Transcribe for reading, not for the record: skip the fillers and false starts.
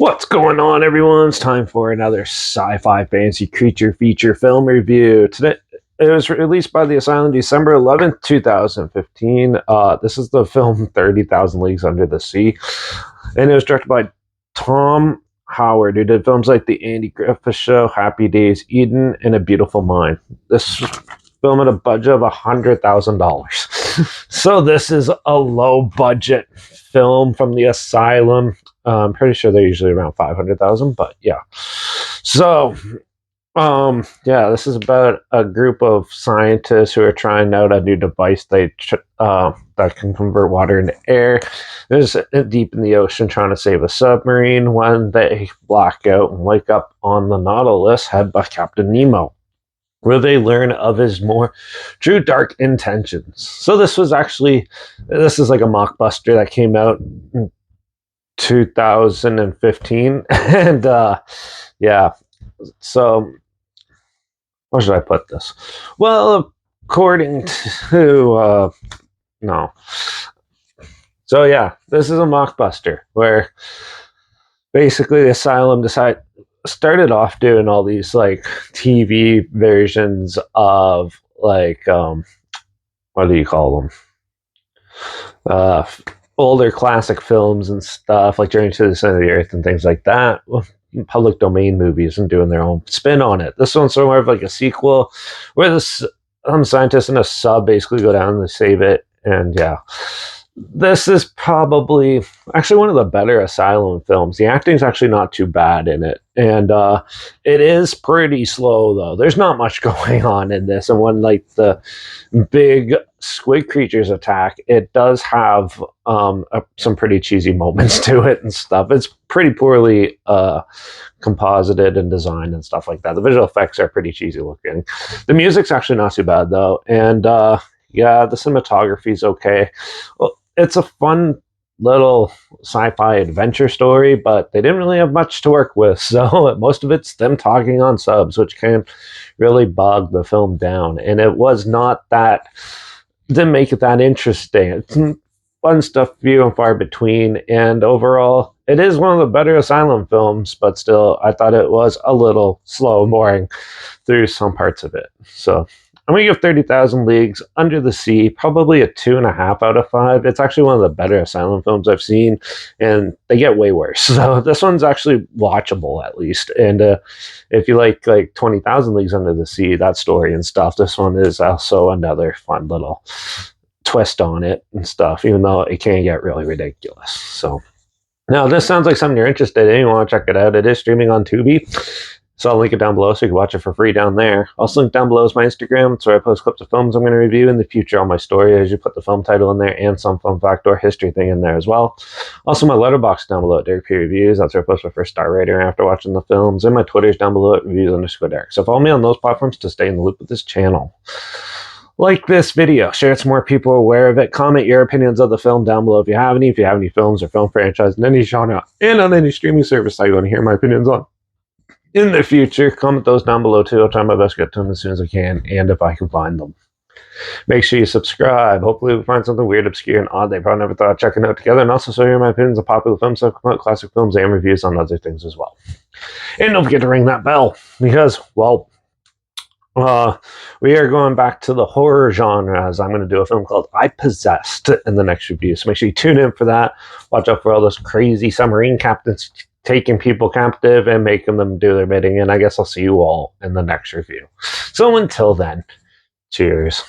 What's going on, everyone? It's time for another sci-fi fantasy creature feature film review. Today, it was released by the Asylum December 11th, 2015. This is the film 30,000 Leagues Under the Sea, and it was directed by Tom Howard, who did films like The Andy Griffith Show, Happy Days, Eden, and A Beautiful Mind. This film had a budget of $100,000. So this is a low-budget film from the Asylum. I'm pretty sure they're usually around 500,000, but yeah. So, this is about a group of scientists who are trying out a new device that can convert water into air. There's deep in the ocean trying to save a submarine when they black out and wake up on the Nautilus, head by Captain Nemo, where they learn of his more true dark intentions. So this is like a mockbuster that came out in 2015, and so where should I put this? Well, according to no. So yeah, this is a mockbuster where basically the Asylum started off doing all these like TV versions of like what do you call them? Older classic films and stuff like Journey to the Center of the Earth and things like that. Public domain movies and doing their own spin on it. This one's sort of like a sequel where some scientists in a sub basically go down to save it. And yeah, this is probably actually one of the better Asylum films. The acting's actually not too bad in it, and it is pretty slow though. There's not much going on in this, and when like the big squid creatures attack, it does have some pretty cheesy moments to it and stuff. It's pretty poorly composited and designed and stuff like that. The visual effects are pretty cheesy looking. The music's actually not too bad though, and yeah, the cinematography is okay. Well, it's a fun little sci-fi adventure story, but they didn't really have much to work with, so most of it's them talking on subs, which can really bog the film down. And it was not that, didn't make it that interesting. It's fun stuff, few and far between, and overall, it is one of the better Asylum films, but still, I thought it was a little slow and boring through some parts of it. So I'm going to give 30,000 Leagues Under the Sea probably a 2.5 out of 5. It's actually one of the better Asylum films I've seen, and they get way worse. So this one's actually watchable, at least. And if you like 20,000 Leagues Under the Sea, that story and stuff, this one is also another fun little twist on it and stuff, even though it can get really ridiculous. So now, this sounds like something you're interested in. You want to check it out. It is streaming on Tubi. So I'll link it down below so you can watch it for free down there. Also link down below is my Instagram. It's where I post clips of films I'm going to review in the future on my story. As you put the film title in there and some fun fact or history thing in there as well. Also my Letterbox down below at Derek P Reviews. That's where I post my first star rating after watching the films. And my Twitter's down below at reviews_Derek. So follow me on those platforms to stay in the loop with this channel. Like this video, share it so more people are aware of it. Comment your opinions of the film down below if you have any. If you have any films or film franchise in any genre and on any streaming service that you want to hear my opinions on in the future, comment those down below too. I'll try my best to get to them as soon as I can, and if I can find them. Make sure you subscribe. Hopefully we find something weird, obscure, and odd they probably never thought of checking out together, and also so hear my opinions on popular films, classic films, and reviews on other things as well. And don't forget to ring that bell, because, well, we are going back to the horror genre, as I'm going to do a film called I Possessed in the next review. So make sure you tune in for that. Watch out for all those crazy submarine captains taking people captive and making them do their bidding. And I guess I'll see you all in the next review. So until then, cheers.